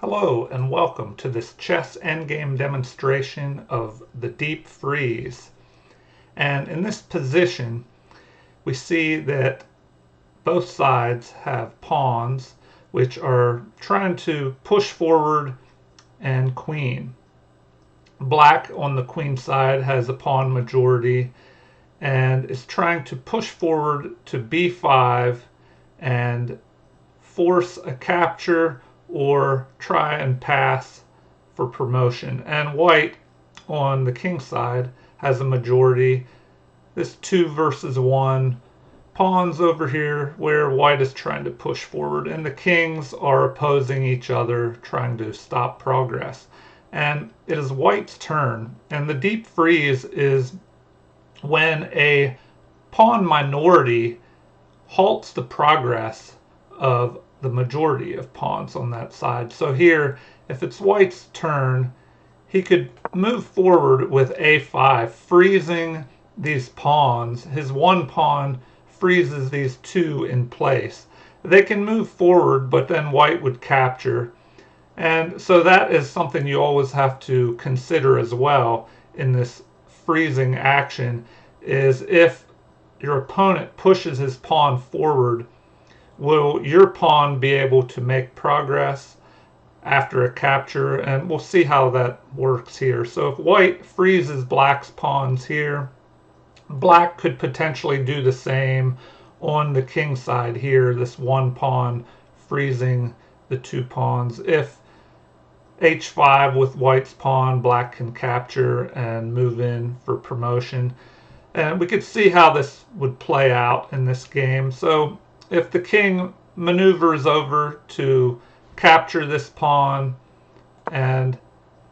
Hello and welcome to this chess endgame demonstration of the deep freeze. And in this position, we see that both sides have pawns which are trying to push forward and queen. Black on the queen side has a pawn majority and is trying to push forward to b5 and force a capture or try and pass for promotion. And white on the king side has a majority. This 2 versus 1 pawns over here where white is trying to push forward and the kings are opposing each other, trying to stop progress. And it is white's turn, and the deep freeze is when a pawn minority halts the progress of the majority of pawns on that side. So here, if it's white's turn, he could move forward with a5, freezing these pawns. His one pawn freezes these two in place. They can move forward, but then white would capture. And so that is something you always have to consider as well in this freezing action, is if your opponent pushes his pawn forward, will your pawn be able to make progress after a capture? And we'll see how that works here. So if white freezes black's pawns here, black could potentially do the same on the king side here, this one pawn freezing the two pawns. If h5 with white's pawn, black can capture and move in for promotion. And we could see how this would play out in this game. So if the king maneuvers over to capture this pawn, and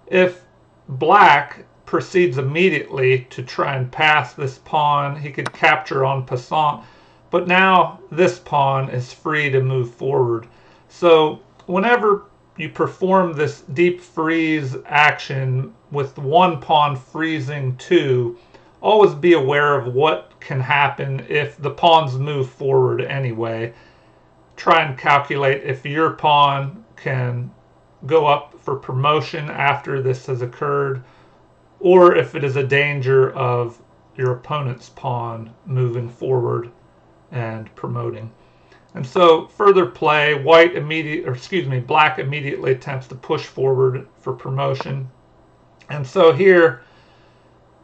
if black proceeds immediately to try and pass this pawn, he could capture en passant, but now this pawn is free to move forward. So whenever you perform this deep freeze action with one pawn freezing two, always be aware of what can happen if the pawns move forward anyway. Try and calculate if your pawn can go up for promotion after this has occurred, or if it is a danger of your opponent's pawn moving forward and promoting. And so further play, black immediately attempts to push forward for promotion. And so here,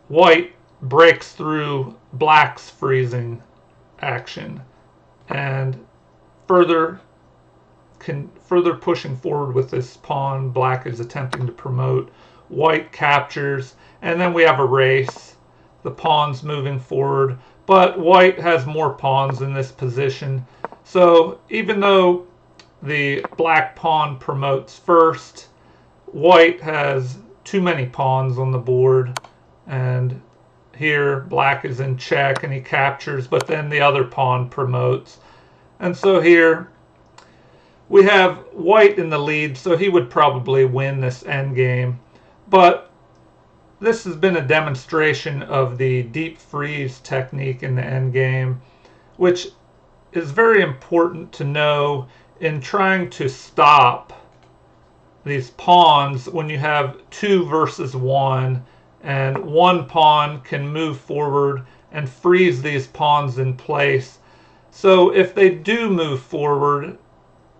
white breaks through black's freezing action and further pushing forward with this pawn. Black is attempting to promote, white captures, and then we have a race, the pawns moving forward, but white has more pawns in this position. So even though the black pawn promotes first, white has too many pawns on the board, and here black is in check and he captures, but then the other pawn promotes. And so here we have white in the lead, so he would probably win this endgame. But this has been a demonstration of the deep freeze technique in the endgame, which is very important to know in trying to stop these pawns when you have 2 versus 1, and one pawn can move forward and freeze these pawns in place. So if they do move forward,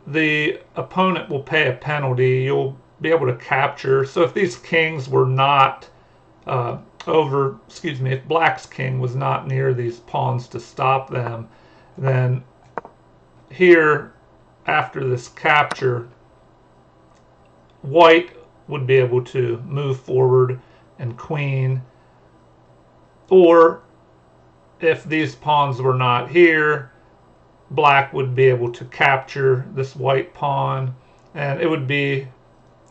the opponent will pay a penalty. You'll be able to capture. So if these kings were not if black's king was not near these pawns to stop them, then here, after this capture, white would be able to move forward and queen. Or if these pawns were not here, black would be able to capture this white pawn, and it would be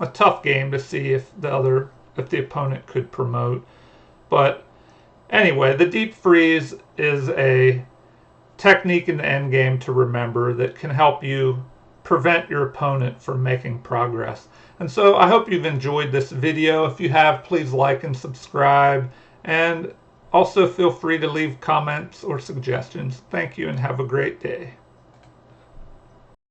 a tough game to see if the opponent could promote. But anyway, the deep freeze is a technique in the endgame to remember that can help you prevent your opponent from making progress. And so I hope you've enjoyed this video. If you have, please like and subscribe, and also feel free to leave comments or suggestions. Thank you and have a great day.